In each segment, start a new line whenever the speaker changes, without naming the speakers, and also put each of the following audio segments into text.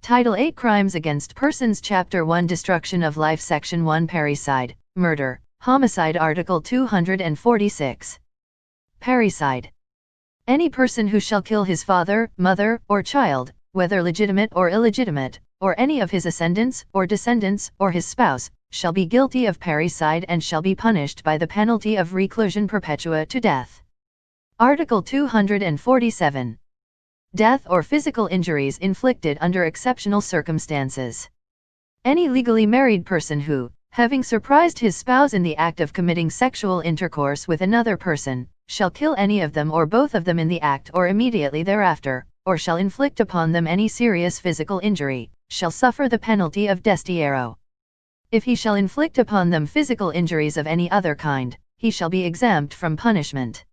Title 8 Crimes Against Persons Chapter 1 Destruction of Life Section 1 Parricide, Murder, Homicide Article 246. Parricide. Any person who shall kill his father, mother, or child, whether legitimate or illegitimate, or any of his ascendants or descendants or his spouse, shall be guilty of parricide and shall be punished by the penalty of reclusion perpetua to death. Article 247. Death or physical injuries inflicted under exceptional circumstances. Any legally married person who, having surprised his spouse in the act of committing sexual intercourse with another person, shall kill any of them or both of them in the act or immediately thereafter, or shall inflict upon them any serious physical injury, shall suffer the penalty of destierro. If he shall inflict upon them physical injuries of any other kind, he shall be exempt from punishment.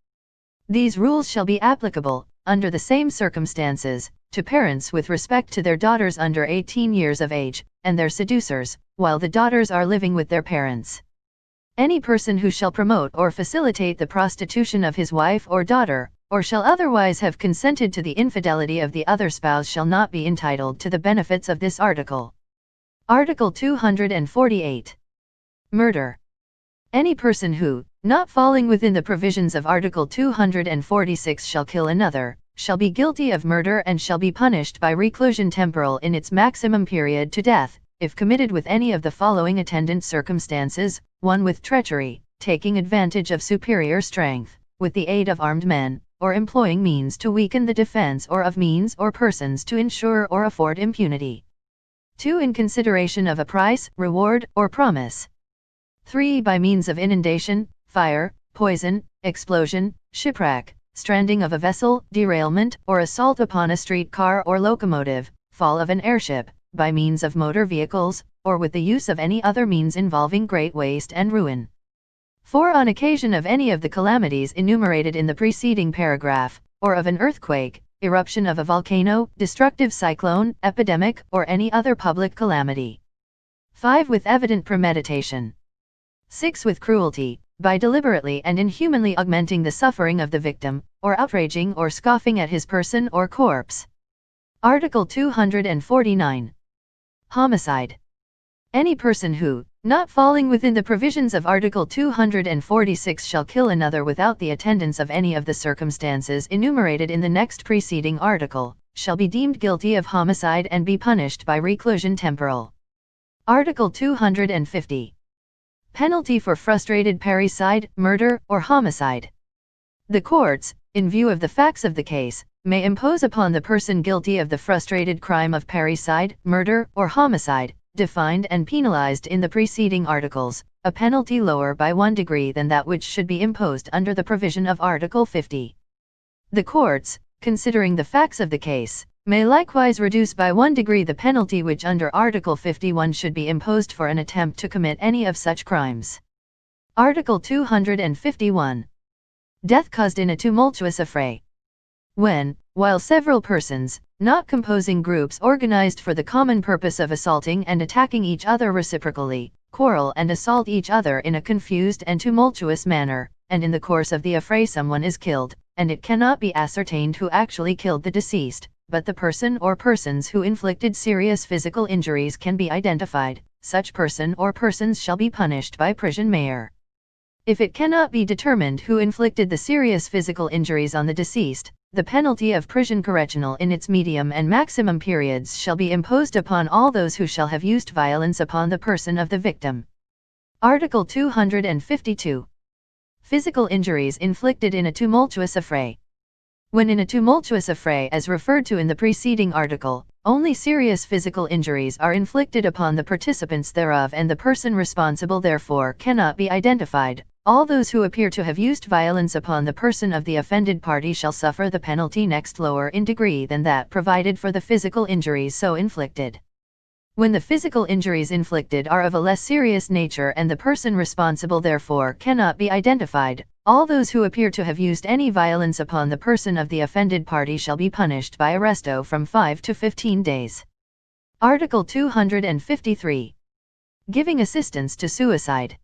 These rules shall be applicable, under the same circumstances, to parents with respect to their daughters under 18 years of age, and their seducers, while the daughters are living with their parents. Any person who shall promote or facilitate the prostitution of his wife or daughter, or shall otherwise have consented to the infidelity of the other spouse shall not be entitled to the benefits of this article. Article 248. Murder. Any person who, not falling within the provisions of Article 246 shall kill another, shall be guilty of murder and shall be punished by reclusion temporal in its maximum period to death, if committed with any of the following attendant circumstances: 1. With treachery, taking advantage of superior strength, with the aid of armed men, or employing means to weaken the defense or of means or persons to ensure or afford impunity. 2. In consideration of a price, reward, or promise. 3. By means of inundation, fire, poison, explosion, shipwreck, stranding of a vessel, derailment, or assault upon a streetcar or locomotive, fall of an airship, by means of motor vehicles, or with the use of any other means involving great waste and ruin. 4. On occasion of any of the calamities enumerated in the preceding paragraph, or of an earthquake, eruption of a volcano, destructive cyclone, epidemic, or any other public calamity. 5. With evident premeditation. 6. With cruelty, by deliberately and inhumanly augmenting the suffering of the victim, or outraging or scoffing at his person or corpse. Article 249. Homicide. Any person who, not falling within the provisions of Article 246 shall kill another without the attendance of any of the circumstances enumerated in the next preceding article, shall be deemed guilty of homicide and be punished by reclusion temporal. Article 250. Penalty for frustrated parricide, murder, or homicide. The courts, in view of the facts of the case, may impose upon the person guilty of the frustrated crime of parricide, murder, or homicide, defined and penalized in the preceding articles, a penalty lower by 1 degree than that which should be imposed under the provision of Article 50. The courts, considering the facts of the case, may likewise reduce by 1 degree the penalty which under Article 51 should be imposed for an attempt to commit any of such crimes. Article 251. Death caused in a tumultuous affray. When, while several persons, not composing groups organized for the common purpose of assaulting and attacking each other reciprocally, quarrel and assault each other in a confused and tumultuous manner, and in the course of the affray someone is killed, and it cannot be ascertained who actually killed the deceased, but the person or persons who inflicted serious physical injuries can be identified, such person or persons shall be punished by prison mayor. If it cannot be determined who inflicted the serious physical injuries on the deceased, the penalty of prison correctional in its medium and maximum periods shall be imposed upon all those who shall have used violence upon the person of the victim. Article 252. Physical injuries inflicted in a tumultuous affray. When in a tumultuous affray as referred to in the preceding article, only serious physical injuries are inflicted upon the participants thereof and the person responsible therefore cannot be identified, all those who appear to have used violence upon the person of the offended party shall suffer the penalty next lower in degree than that provided for the physical injuries so inflicted. When the physical injuries inflicted are of a less serious nature and the person responsible therefore cannot be identified, all those who appear to have used any violence upon the person of the offended party shall be punished by arresto from 5 to 15 days. Article 253. Giving assistance to suicide.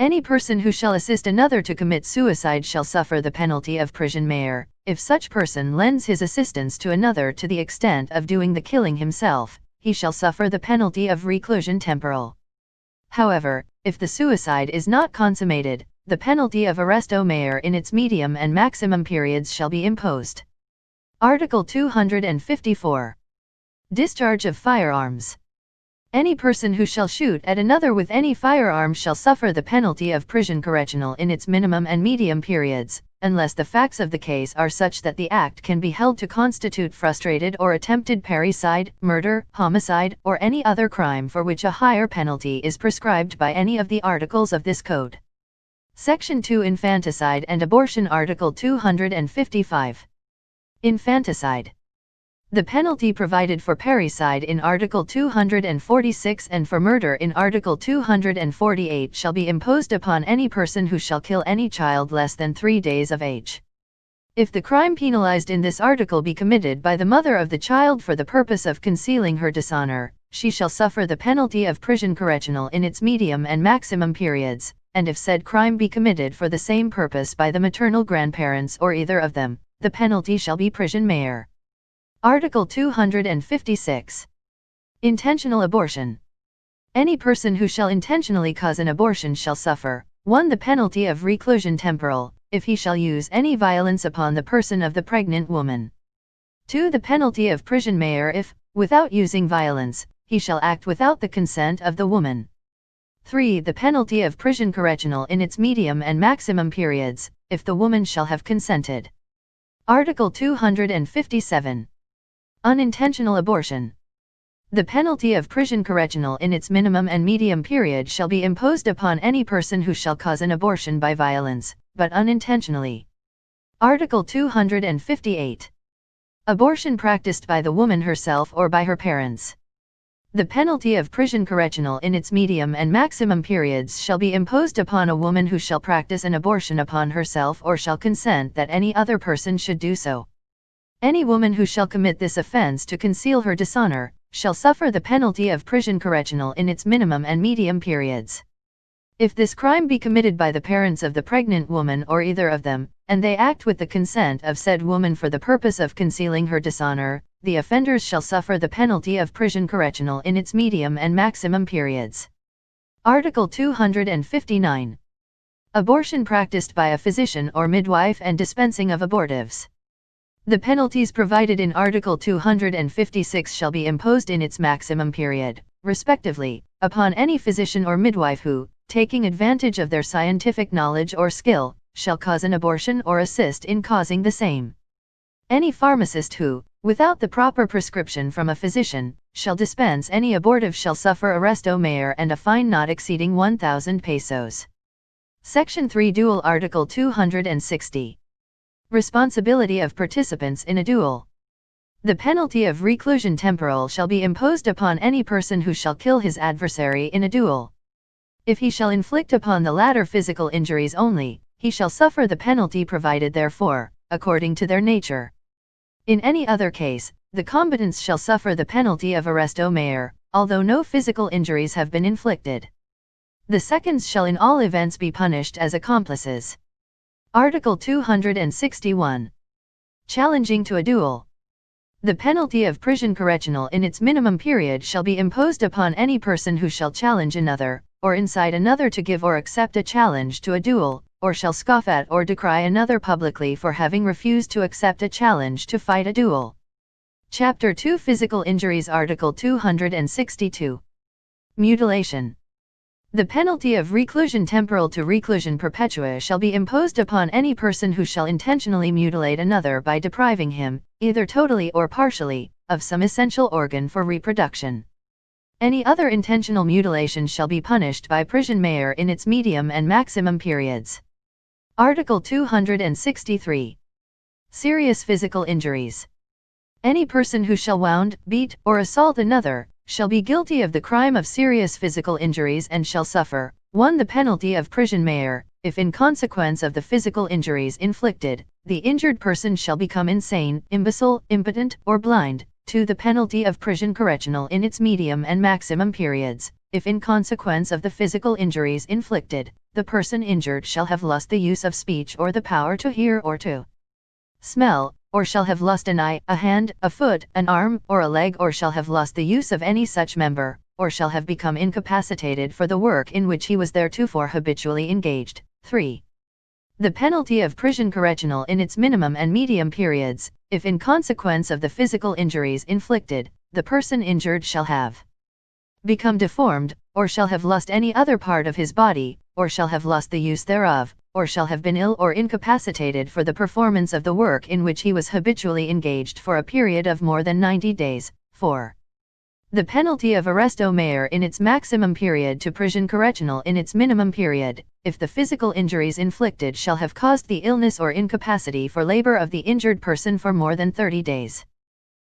Any person who shall assist another to commit suicide shall suffer the penalty of prison mayor, if such person lends his assistance to another to the extent of doing the killing himself, he shall suffer the penalty of reclusion temporal. However, if the suicide is not consummated, the penalty of arresto maior in its medium and maximum periods shall be imposed. Article 254. Discharge of firearms. Any person who shall shoot at another with any firearm shall suffer the penalty of prison correctional in its minimum and medium periods, unless the facts of the case are such that the act can be held to constitute frustrated or attempted parricide, murder, homicide, or any other crime for which a higher penalty is prescribed by any of the articles of this code. Section 2 Infanticide and Abortion. Article 255. Infanticide. The penalty provided for parricide in Article 246 and for murder in Article 248 shall be imposed upon any person who shall kill any child less than 3 days of age. If the crime penalized in this article be committed by the mother of the child for the purpose of concealing her dishonor, she shall suffer the penalty of prison correctional in its medium and maximum periods, and if said crime be committed for the same purpose by the maternal grandparents or either of them, the penalty shall be prison maior. Article 256. Intentional abortion. Any person who shall intentionally cause an abortion shall suffer, 1. The penalty of reclusion temporal, if he shall use any violence upon the person of the pregnant woman. 2. The penalty of prison maior if, without using violence, he shall act without the consent of the woman. 3. The penalty of prison correctional in its medium and maximum periods, if the woman shall have consented. Article 257. Unintentional abortion. The penalty of prison correctional in its minimum and medium period shall be imposed upon any person who shall cause an abortion by violence, but unintentionally. Article 258. Abortion practiced by the woman herself or by her parents. The penalty of prison correctional in its medium and maximum periods shall be imposed upon a woman who shall practice an abortion upon herself or shall consent that any other person should do so. Any woman who shall commit this offense to conceal her dishonor, shall suffer the penalty of prison correctional in its minimum and medium periods. If this crime be committed by the parents of the pregnant woman or either of them, and they act with the consent of said woman for the purpose of concealing her dishonor, the offenders shall suffer the penalty of prison correctional in its medium and maximum periods. Article 259. Abortion practiced by a physician or midwife and dispensing of abortives. The penalties provided in Article 256 shall be imposed in its maximum period, respectively, upon any physician or midwife who, taking advantage of their scientific knowledge or skill, shall cause an abortion or assist in causing the same. Any pharmacist who, without the proper prescription from a physician, shall dispense any abortive shall suffer arresto maior and a fine not exceeding 1,000 pesos. Section 3 Duel. Article 260. Responsibility of participants in a duel. The penalty of reclusion temporal shall be imposed upon any person who shall kill his adversary in a duel. If he shall inflict upon the latter physical injuries only, he shall suffer the penalty provided therefor, according to their nature. In any other case, the combatants shall suffer the penalty of arresto maior, although no physical injuries have been inflicted. The seconds shall in all events be punished as accomplices. Article 261. Challenging to a duel. The penalty of prison correctional in its minimum period shall be imposed upon any person who shall challenge another, or incite another to give or accept a challenge to a duel, or shall scoff at or decry another publicly for having refused to accept a challenge to fight a duel. Chapter 2 Physical Injuries. Article 262. Mutilation. The penalty of reclusion temporal to reclusion perpetua shall be imposed upon any person who shall intentionally mutilate another by depriving him, either totally or partially, of some essential organ for reproduction. Any other intentional mutilation shall be punished by prison maior in its medium and maximum periods. Article 263. Serious physical injuries. Any person who shall wound, beat, or assault another, shall be guilty of the crime of serious physical injuries and shall suffer, 1. The penalty of prison maior, if in consequence of the physical injuries inflicted, the injured person shall become insane, imbecile, impotent, or blind. 2. The penalty of prison correctional in its medium and maximum periods, if in consequence of the physical injuries inflicted, the person injured shall have lost the use of speech or the power to hear or to smell, or shall have lost an eye, a hand, a foot, an arm, or a leg, or shall have lost the use of any such member, or shall have become incapacitated for the work in which he was theretofore habitually engaged. 3. The penalty of prison correctional in its minimum and medium periods, if in consequence of the physical injuries inflicted, the person injured shall have become deformed, or shall have lost any other part of his body, or shall have lost the use thereof, or shall have been ill or incapacitated for the performance of the work in which he was habitually engaged for a period of more than 90 days. 4. The penalty of arresto maior in its maximum period to prison correctional in its minimum period, if the physical injuries inflicted shall have caused the illness or incapacity for labor of the injured person for more than 30 days.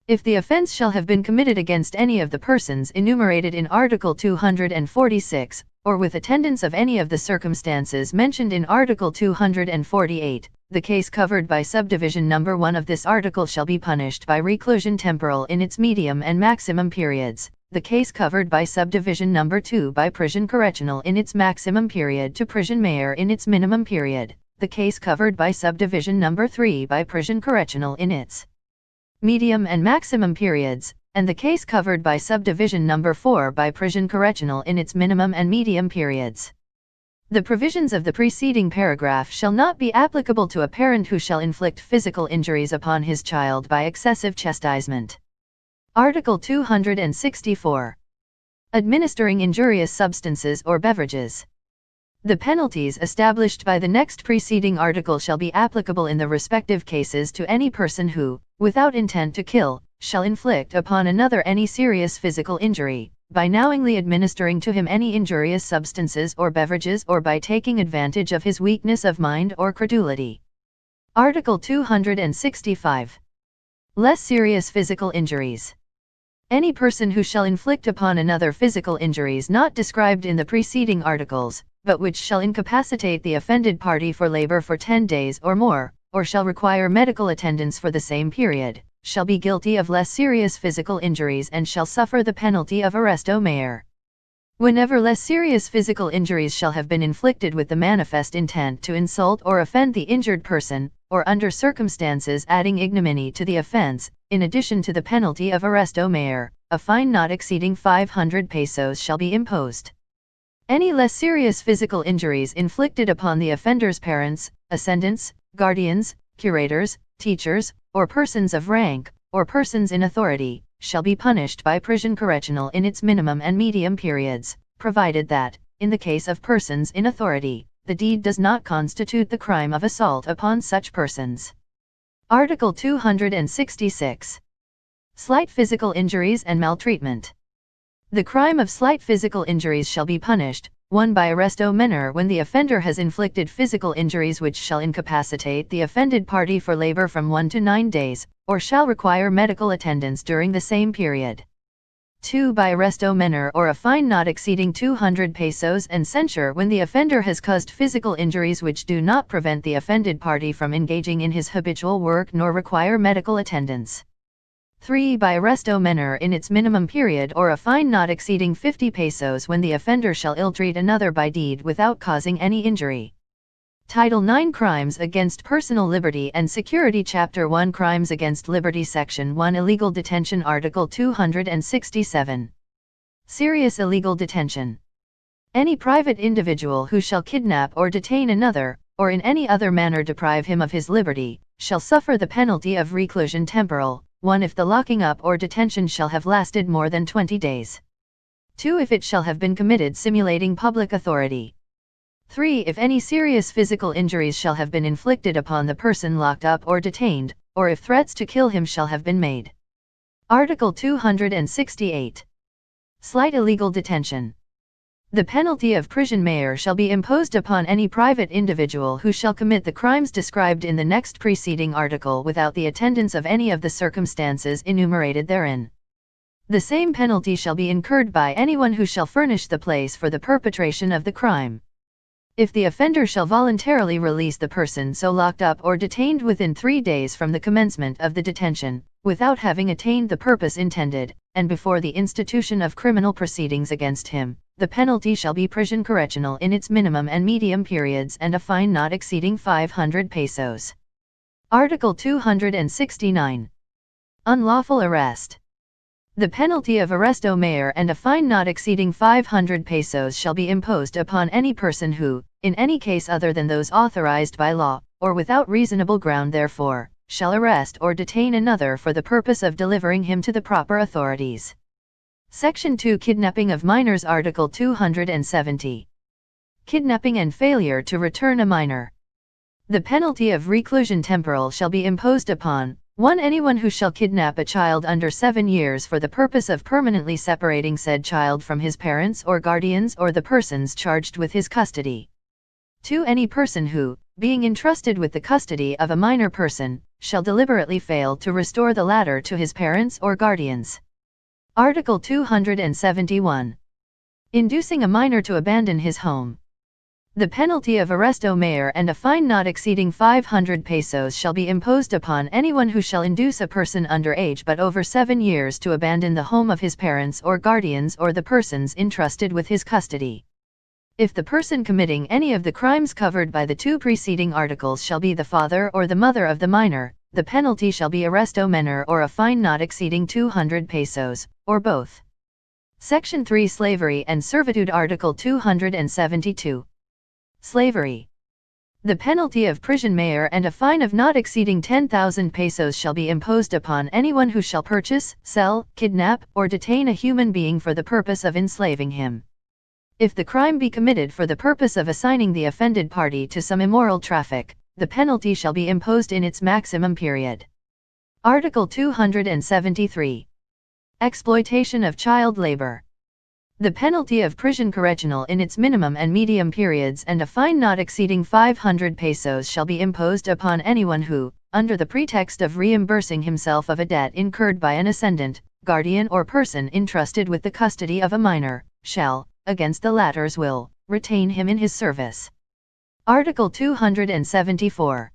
If the offense shall have been committed against any of the persons enumerated in Article 246, or with attendance of any of the circumstances mentioned in Article 248, the case covered by subdivision number 1 of this article shall be punished by reclusion temporal in its medium and maximum periods, the case covered by subdivision number 2 by prison correctional in its maximum period to prison maior in its minimum period, the case covered by subdivision number 3 by prison correctional in its medium and maximum periods, and the case covered by subdivision number 4 by prison correctional in its minimum and medium periods. The provisions of the preceding paragraph shall not be applicable to a parent who shall inflict physical injuries upon his child by excessive chastisement. Article 264. Administering injurious substances or beverages. The penalties established by the next preceding article shall be applicable in the respective cases to any person who, without intent to kill, shall inflict upon another any serious physical injury, by knowingly administering to him any injurious substances or beverages, or by taking advantage of his weakness of mind or credulity. Article 265. Less serious physical injuries. Any person who shall inflict upon another physical injuries not described in the preceding articles, but which shall incapacitate the offended party for labor for 10 days or more, or shall require medical attendance for the same period, shall be guilty of less serious physical injuries and shall suffer the penalty of arresto maior. Whenever less serious physical injuries shall have been inflicted with the manifest intent to insult or offend the injured person, or under circumstances adding ignominy to the offense, in addition to the penalty of arresto maior, a fine not exceeding 500 pesos shall be imposed. Any less serious physical injuries inflicted upon the offender's parents, ascendants, guardians, curators, teachers, or persons of rank, or persons in authority, shall be punished by prison correctional in its minimum and medium periods, provided that, in the case of persons in authority, the deed does not constitute the crime of assault upon such persons. Article 266. Slight physical injuries and maltreatment. The crime of slight physical injuries shall be punished, 1. By arresto maior when the offender has inflicted physical injuries which shall incapacitate the offended party for labor from 1 to 9 days, or shall require medical attendance during the same period. 2. By arresto maior or a fine not exceeding 200 pesos and censure when the offender has caused physical injuries which do not prevent the offended party from engaging in his habitual work nor require medical attendance. 3. By arresto maior in its minimum period or a fine not exceeding 50 pesos when the offender shall ill-treat another by deed without causing any injury. Title 9 Crimes Against Personal Liberty and Security Chapter 1 Crimes Against Liberty Section 1 Illegal Detention Article 267. Serious illegal detention. Any private individual who shall kidnap or detain another, or in any other manner deprive him of his liberty, shall suffer the penalty of reclusion temporal, 1. If the locking up or detention shall have lasted more than 20 days. 2. If it shall have been committed simulating public authority. 3. If any serious physical injuries shall have been inflicted upon the person locked up or detained, or if threats to kill him shall have been made. Article 268. Slight illegal detention. The penalty of prison maior shall be imposed upon any private individual who shall commit the crimes described in the next preceding article without the attendance of any of the circumstances enumerated therein. The same penalty shall be incurred by anyone who shall furnish the place for the perpetration of the crime. If the offender shall voluntarily release the person so locked up or detained within 3 days from the commencement of the detention, without having attained the purpose intended, and before the institution of criminal proceedings against him, the penalty shall be prison correctional in its minimum and medium periods and a fine not exceeding 500 pesos. Article 269. Unlawful arrest. The penalty of arresto mayor and a fine not exceeding 500 pesos shall be imposed upon any person who, in any case other than those authorized by law, or without reasonable ground therefore, shall arrest or detain another for the purpose of delivering him to the proper authorities. Section 2 Kidnapping of minors. Article 270. Kidnapping and failure to return a minor. The penalty of reclusion temporal shall be imposed upon 1. Anyone who shall kidnap a child under 7 years for the purpose of permanently separating said child from his parents or guardians or the persons charged with his custody. 2. Any person who, being entrusted with the custody of a minor person, shall deliberately fail to restore the latter to his parents or guardians. Article 271. Inducing a minor to abandon his home. The penalty of arresto mayor and a fine not exceeding 500 pesos shall be imposed upon anyone who shall induce a person under age but over 7 years to abandon the home of his parents or guardians or the persons entrusted with his custody. If the person committing any of the crimes covered by the 2 preceding articles shall be the father or the mother of the minor, the penalty shall be arresto menor or a fine not exceeding 200 pesos, or both. Section 3 Slavery and Servitude. Article 272. Slavery. The penalty of prison mayor and a fine of not exceeding 10,000 pesos shall be imposed upon anyone who shall purchase, sell, kidnap, or detain a human being for the purpose of enslaving him. If the crime be committed for the purpose of assigning the offended party to some immoral traffic, the penalty shall be imposed in its maximum period. Article 273. Exploitation of child labor. The penalty of prison correctional in its minimum and medium periods and a fine not exceeding 500 pesos shall be imposed upon anyone who, under the pretext of reimbursing himself of a debt incurred by an ascendant, guardian or person entrusted with the custody of a minor, shall, against the latter's will, retain him in his service. Article 274.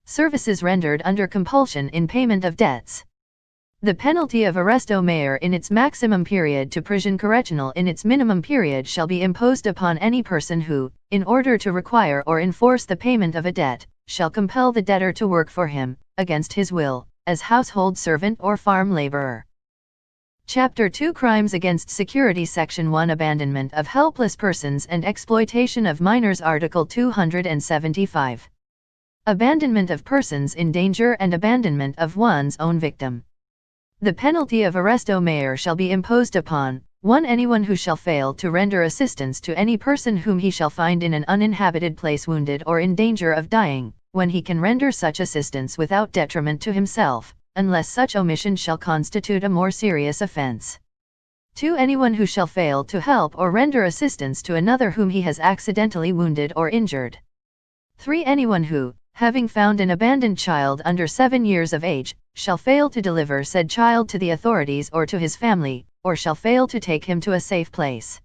Services rendered under compulsion in payment of debts. The penalty of arresto mayor in its maximum period to prison correctional in its minimum period shall be imposed upon any person who, in order to require or enforce the payment of a debt, shall compel the debtor to work for him, against his will, as household servant or farm laborer. Chapter 2 Crimes against Security. Section 1 Abandonment of helpless persons and exploitation of minors. Article 275. Abandonment of persons in danger and abandonment of one's own victim. The penalty of arresto mayor shall be imposed upon 1. Anyone who shall fail to render assistance to any person whom he shall find in an uninhabited place wounded or in danger of dying, when he can render such assistance without detriment to himself, unless such omission shall constitute a more serious offense. 2. Anyone who shall fail to help or render assistance to another whom he has accidentally wounded or injured. 3. Anyone who, having found an abandoned child under 7 years of age, shall fail to deliver said child to the authorities or to his family, or shall fail to take him to a safe place.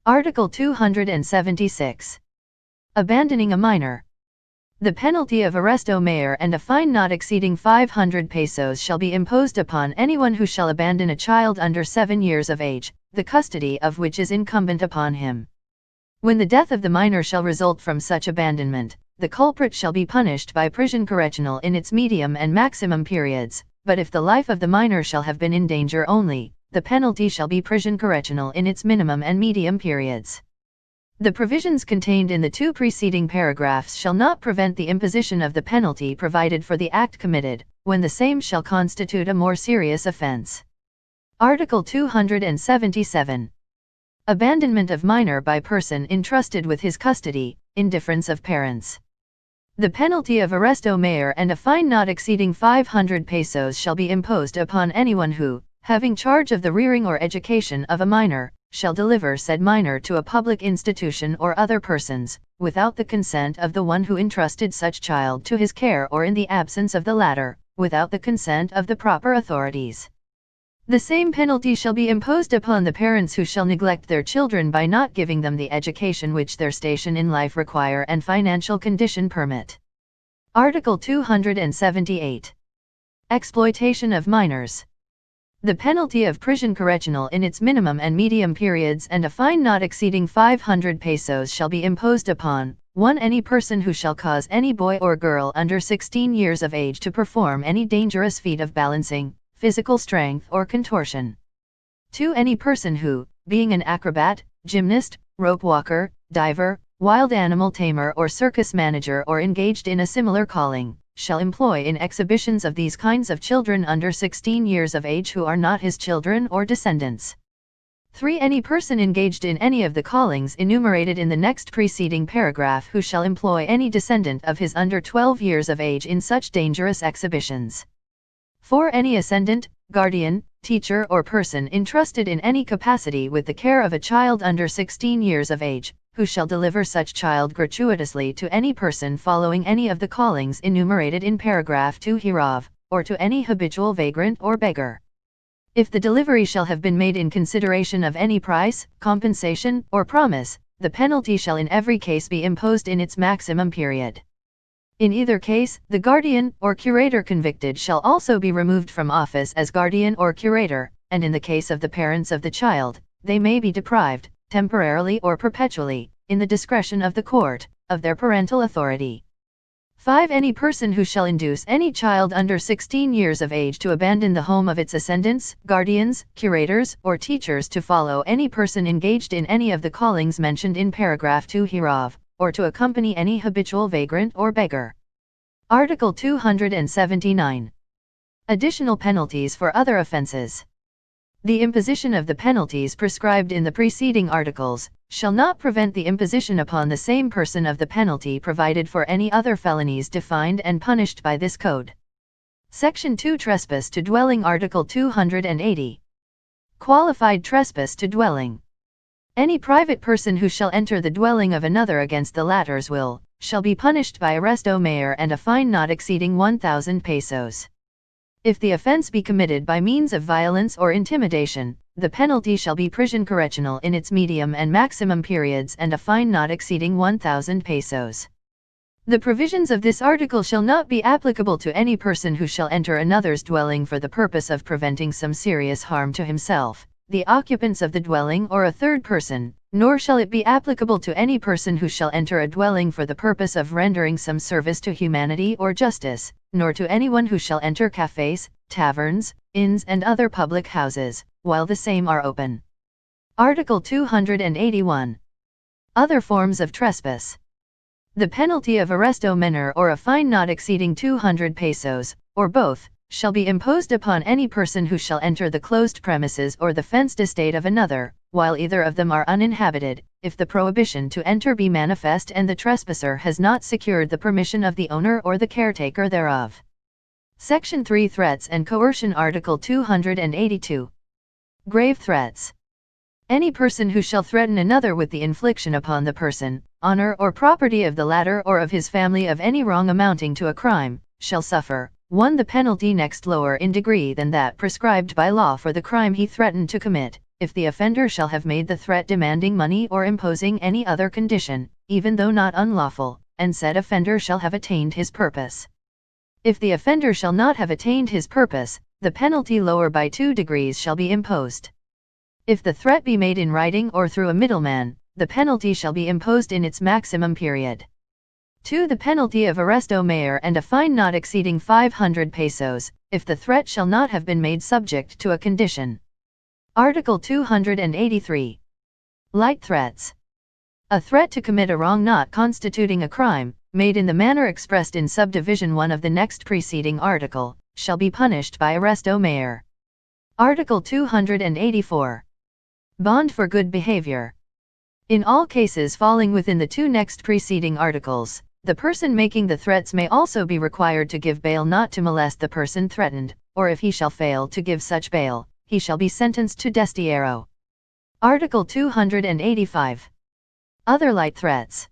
Article 276. Abandoning a minor. The penalty of arresto mayor and a fine not exceeding 500 pesos shall be imposed upon anyone who shall abandon a child under 7 years of age, the custody of which is incumbent upon him. When the death of the minor shall result from such abandonment, the culprit shall be punished by prison correctional in its medium and maximum periods, but if the life of the minor shall have been in danger only, the penalty shall be prison correctional in its minimum and medium periods. The provisions contained in the 2 preceding paragraphs shall not prevent the imposition of the penalty provided for the act committed, when the same shall constitute a more serious offense. Article 277. Abandonment of minor by person entrusted with his custody, indifference of parents. The penalty of arresto mayor and a fine not exceeding 500 pesos shall be imposed upon anyone who, having charge of the rearing or education of a minor, shall deliver said minor to a public institution or other persons, without the consent of the one who entrusted such child to his care or in the absence of the latter, without the consent of the proper authorities. The same penalty shall be imposed upon the parents who shall neglect their children by not giving them the education which their station in life require and financial condition permit. Article 278. Exploitation of minors. The penalty of prison correctional in its minimum and medium periods and a fine not exceeding 500 pesos shall be imposed upon 1. Any person who shall cause any boy or girl under 16 years of age to perform any dangerous feat of balancing, physical strength or contortion. 2. Any person who, being an acrobat, gymnast, rope walker, diver, wild animal tamer or circus manager or engaged in a similar calling, shall employ in exhibitions of these kinds of children under 16 years of age who are not his children or descendants. 3. Any person engaged in any of the callings enumerated in the next preceding paragraph who shall employ any descendant of his under 12 years of age in such dangerous exhibitions. 4. Any ascendant, guardian, teacher or person entrusted in any capacity with the care of a child under 16 years of age, who shall deliver such child gratuitously to any person following any of the callings enumerated in paragraph 2 hereof, or to any habitual vagrant or beggar. If the delivery shall have been made in consideration of any price, compensation, or promise, the penalty shall in every case be imposed in its maximum period. In either case, the guardian or curator convicted shall also be removed from office as guardian or curator, and in the case of the parents of the child, they may be deprived, temporarily or perpetually, in the discretion of the court, of their parental authority. 5. Any person who shall induce any child under 16 years of age to abandon the home of its ascendants, guardians, curators, or teachers to follow any person engaged in any of the callings mentioned in paragraph 2 hereof, or to accompany any habitual vagrant or beggar. Article 279. Additional penalties for other offenses. The imposition of the penalties prescribed in the preceding articles shall not prevent the imposition upon the same person of the penalty provided for any other felonies defined and punished by this code. Section 2. Trespass to dwelling. Article 280. Qualified trespass to dwelling. Any private person who shall enter the dwelling of another against the latter's will, shall be punished by arresto mayor and a fine not exceeding 1,000 pesos. If the offense be committed by means of violence or intimidation, the penalty shall be prison correctional in its medium and maximum periods and a fine not exceeding 1,000 pesos. The provisions of this article shall not be applicable to any person who shall enter another's dwelling for the purpose of preventing some serious harm to himself, the occupants of the dwelling or a third person, nor shall it be applicable to any person who shall enter a dwelling for the purpose of rendering some service to humanity or justice, nor to anyone who shall enter cafes, taverns, inns and other public houses, while the same are open. Article 281. Other forms of trespass. The penalty of arresto menor or a fine not exceeding 200 pesos, or both, shall be imposed upon any person who shall enter the closed premises or the fenced estate of another, while either of them are uninhabited, if the prohibition to enter be manifest and the trespasser has not secured the permission of the owner or the caretaker thereof. Section 3. Threats and coercion. Article 282. Grave threats. Any person who shall threaten another with the infliction upon the person, honor or property of the latter or of his family of any wrong amounting to a crime, shall suffer 1. The penalty next lower in degree than that prescribed by law for the crime he threatened to commit, if the offender shall have made the threat demanding money or imposing any other condition, even though not unlawful, and said offender shall have attained his purpose. If the offender shall not have attained his purpose, the penalty lower by 2 degrees shall be imposed. If the threat be made in writing or through a middleman, the penalty shall be imposed in its maximum period. 2. The penalty of arresto mayor and a fine not exceeding 500 pesos, if the threat shall not have been made subject to a condition. Article 283. Light threats. A threat to commit a wrong not constituting a crime, made in the manner expressed in subdivision 1 of the next preceding article, shall be punished by arresto mayor. Article 284. Bond for good behavior. In all cases falling within the 2 next preceding articles, the person making the threats may also be required to give bail not to molest the person threatened, or if he shall fail to give such bail, he shall be sentenced to destierro. Article 285. Other light threats.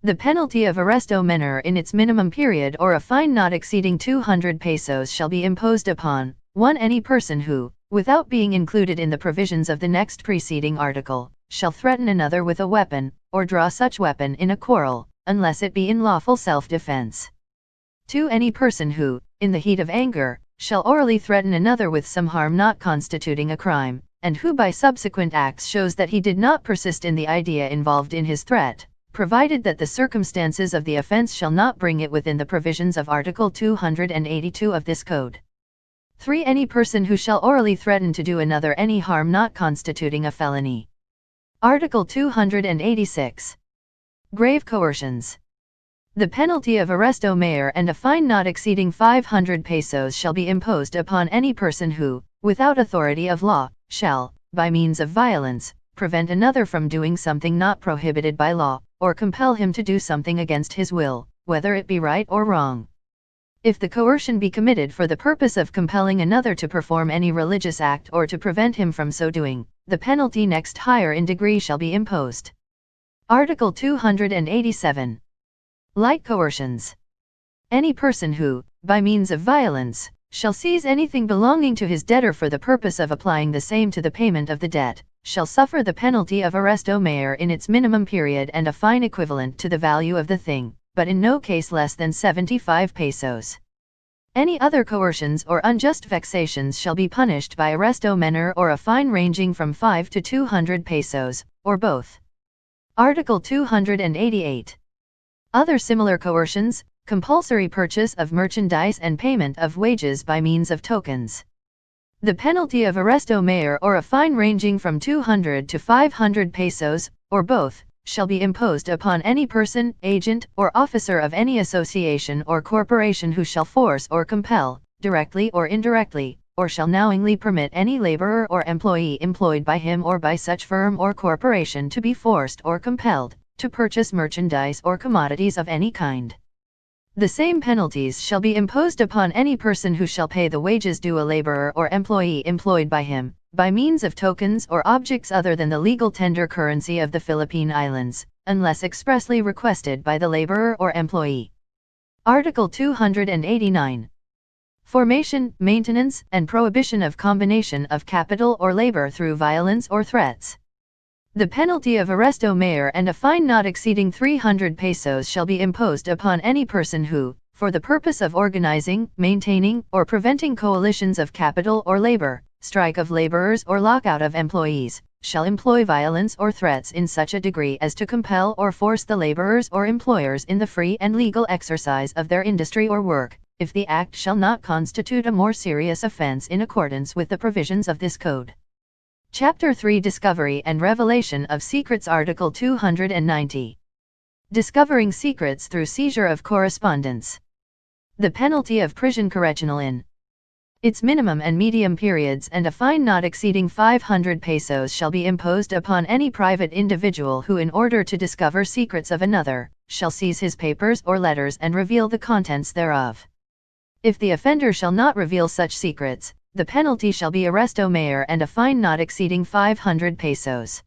The penalty of arresto menor in its minimum period or a fine not exceeding 200 pesos shall be imposed upon 1. Any person who, without being included in the provisions of the next preceding article, shall threaten another with a weapon, or draw such weapon in a quarrel, unless it be in lawful self-defense. 2. Any person who, in the heat of anger, shall orally threaten another with some harm not constituting a crime, and who by subsequent acts shows that he did not persist in the idea involved in his threat, provided that the circumstances of the offense shall not bring it within the provisions of Article 282 of this Code. 3. Any person who shall orally threaten to do another any harm not constituting a felony. Article 286. Grave coercions. The penalty of arresto mayor and a fine not exceeding 500 pesos shall be imposed upon any person who, without authority of law, shall, by means of violence, prevent another from doing something not prohibited by law, or compel him to do something against his will, whether it be right or wrong. If the coercion be committed for the purpose of compelling another to perform any religious act or to prevent him from so doing, the penalty next higher in degree shall be imposed. Article 287. Light coercions. Any person who, by means of violence, shall seize anything belonging to his debtor for the purpose of applying the same to the payment of the debt, shall suffer the penalty of arresto mayor in its minimum period and a fine equivalent to the value of the thing, but in no case less than 75 pesos. Any other coercions or unjust vexations shall be punished by arresto menor or a fine ranging from 5 to 200 pesos, or both. Article 288. Other similar coercions, compulsory purchase of merchandise and payment of wages by means of tokens. The penalty of arresto mayor or a fine ranging from 200 to 500 pesos, or both, shall be imposed upon any person, agent, or officer of any association or corporation who shall force or compel, directly or indirectly, or shall knowingly permit any laborer or employee employed by him or by such firm or corporation to be forced or compelled, to purchase merchandise or commodities of any kind. The same penalties shall be imposed upon any person who shall pay the wages due a laborer or employee employed by him, by means of tokens or objects other than the legal tender currency of the Philippine Islands, unless expressly requested by the laborer or employee. Article 289. Formation, maintenance, and prohibition of combination of capital or labor through violence or threats. The penalty of arresto mayor and a fine not exceeding 300 pesos shall be imposed upon any person who, for the purpose of organizing, maintaining, or preventing coalitions of capital or labor, strike of laborers or lockout of employees, shall employ violence or threats in such a degree as to compel or force the laborers or employers in the free and legal exercise of their industry or work, if the act shall not constitute a more serious offense in accordance with the provisions of this code. Chapter 3 Discovery and Revelation of Secrets Article 290. Discovering secrets through seizure of correspondence. The penalty of prison correctional in its minimum and medium periods and a fine not exceeding 500 pesos shall be imposed upon any private individual who in order to discover secrets of another, shall seize his papers or letters and reveal the contents thereof. If the offender shall not reveal such secrets, the penalty shall be arresto mayor and a fine not exceeding 500 pesos.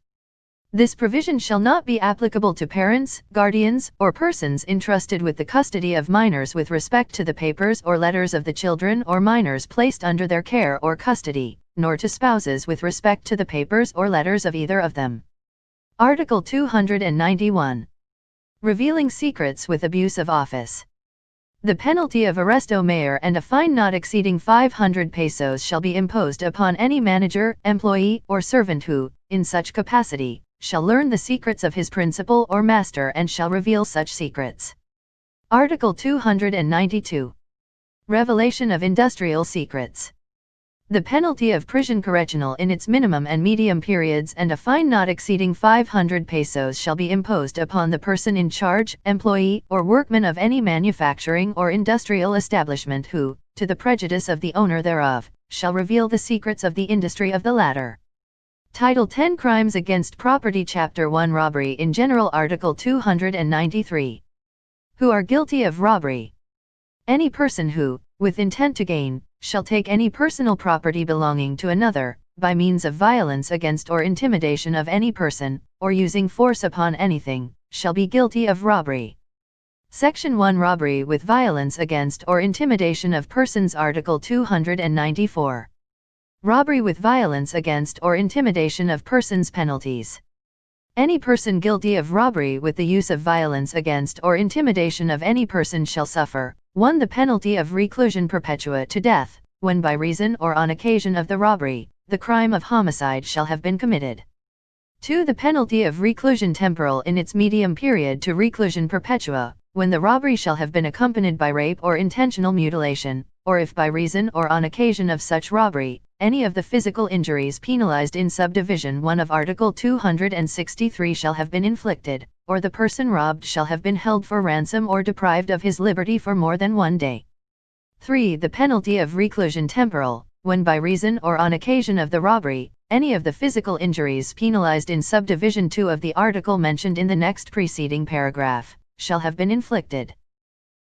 This provision shall not be applicable to parents, guardians, or persons entrusted with the custody of minors with respect to the papers or letters of the children or minors placed under their care or custody, nor to spouses with respect to the papers or letters of either of them. Article 291. Revealing secrets with abuse of office. The penalty of arresto mayor and a fine not exceeding 500 pesos shall be imposed upon any manager, employee, or servant who, in such capacity, shall learn the secrets of his principal or master and shall reveal such secrets. Article 292. Revelation of industrial secrets. The penalty of prison correctional in its minimum and medium periods and a fine not exceeding 500 pesos shall be imposed upon the person in charge, employee, or workman of any manufacturing or industrial establishment who, to the prejudice of the owner thereof, shall reveal the secrets of the industry of the latter. Title 10 Crimes Against Property Chapter 1 Robbery in General Article 293. Who are guilty of robbery. Any person who, with intent to gain, shall take any personal property belonging to another, by means of violence against or intimidation of any person, or using force upon anything, shall be guilty of robbery. Section 1 Robbery with violence against or intimidation of persons Article 294. Robbery with violence against or intimidation of persons Penalties. Any person guilty of robbery with the use of violence against or intimidation of any person shall suffer, 1. The penalty of reclusion perpetua to death, when by reason or on occasion of the robbery, the crime of homicide shall have been committed. 2. The penalty of reclusion temporal in its medium period to reclusion perpetua, when the robbery shall have been accompanied by rape or intentional mutilation, or if by reason or on occasion of such robbery, any of the physical injuries penalized in subdivision 1 of Article 263 shall have been inflicted, or the person robbed shall have been held for ransom or deprived of his liberty for more than 1 day. 3. The penalty of reclusion temporal, when by reason or on occasion of the robbery, any of the physical injuries penalized in subdivision 2 of the article mentioned in the next preceding paragraph, shall have been inflicted.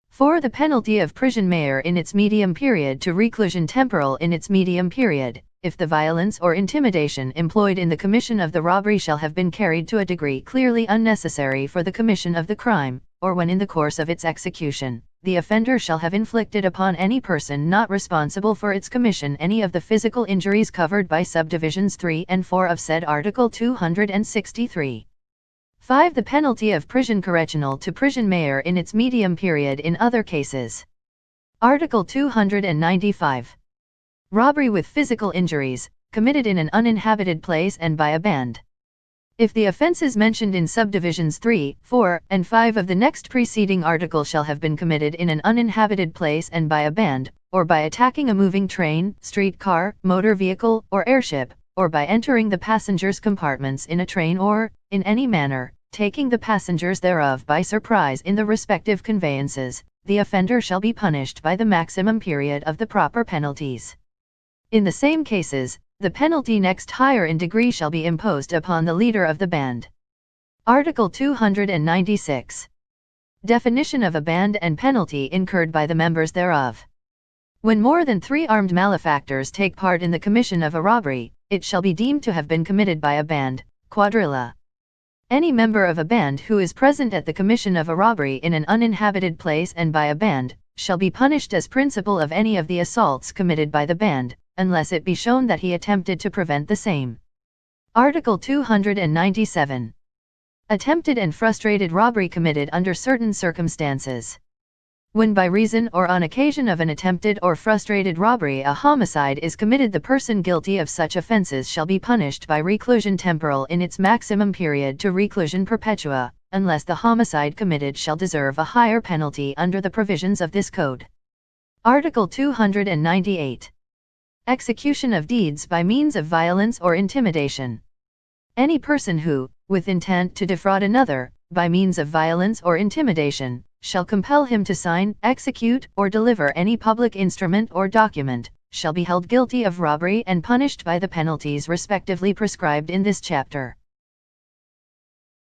4. The penalty of prison mayor in its medium period to reclusion temporal in its medium period, if the violence or intimidation employed in the commission of the robbery shall have been carried to a degree clearly unnecessary for the commission of the crime, or when in the course of its execution, the offender shall have inflicted upon any person not responsible for its commission any of the physical injuries covered by subdivisions 3 and 4 of said Article 263. 5. The penalty of prison correctional to prison mayor in its medium period in other cases. Article 295. Robbery with physical injuries, committed in an uninhabited place and by a band. If the offences mentioned in subdivisions 3, 4, and 5 of the next preceding article shall have been committed in an uninhabited place and by a band, or by attacking a moving train, streetcar, motor vehicle, or airship, or by entering the passengers' compartments in a train or, in any manner, taking the passengers thereof by surprise in the respective conveyances, the offender shall be punished by the maximum period of the proper penalties. In the same cases, the penalty next higher in degree shall be imposed upon the leader of the band. Article 296. Definition of a band and penalty incurred by the members thereof. When more than 3 armed malefactors take part in the commission of a robbery, it shall be deemed to have been committed by a band, quadrilla. Any member of a band who is present at the commission of a robbery in an uninhabited place and by a band, shall be punished as principal of any of the assaults committed by the band, unless it be shown that he attempted to prevent the same. Article 297. Attempted and frustrated robbery committed under certain circumstances. When by reason or on occasion of an attempted or frustrated robbery a homicide is committed, the person guilty of such offences shall be punished by reclusion temporal in its maximum period to reclusion perpetua, unless the homicide committed shall deserve a higher penalty under the provisions of this code. Article 298. Execution of deeds by means of violence or intimidation. Any person who, with intent to defraud another, by means of violence or intimidation, shall compel him to sign, execute, or deliver any public instrument or document, shall be held guilty of robbery and punished by the penalties respectively prescribed in this chapter.